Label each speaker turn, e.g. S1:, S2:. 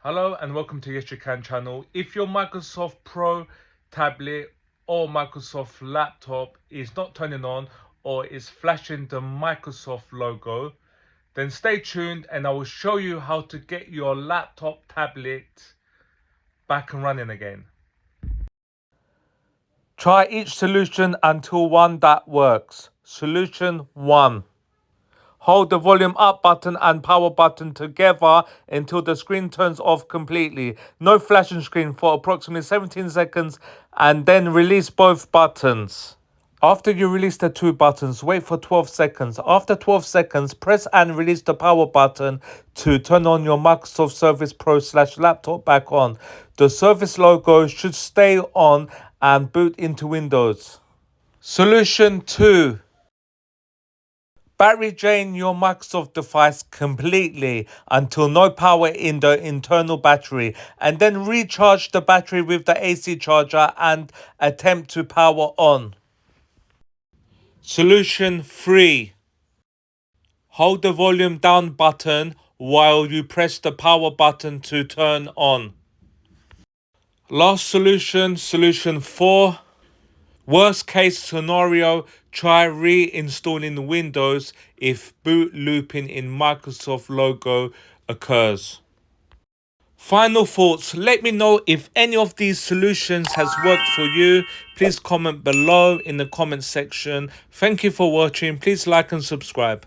S1: Hello and welcome to Yes You Can channel. If your Microsoft Pro tablet or Microsoft laptop is not turning on or is flashing the Microsoft logo, then stay tuned and I will show you how to get your laptop tablet back and running again. Try each solution until one that works. Solution 1. Hold the volume up button and power button together until the screen turns off completely. No flashing screen for approximately 17 seconds and then release both buttons. After you release the two buttons, wait for 12 seconds. After 12 seconds, press and release the power button to turn on your Microsoft Surface Pro / laptop back on. The Surface logo should stay on and boot into Windows. Solution 2. Battery drain your Microsoft device completely until no power in the internal battery and then recharge the battery with the AC charger and attempt to power on. Solution 3. Hold the volume down button while you press the power button to turn on. Last solution, solution 4. Worst case scenario, try reinstalling Windows if boot looping in Microsoft logo occurs. Final thoughts. Let me know if any of these solutions has worked for you. Please comment below in the comment section. Thank you for watching. Please like and subscribe.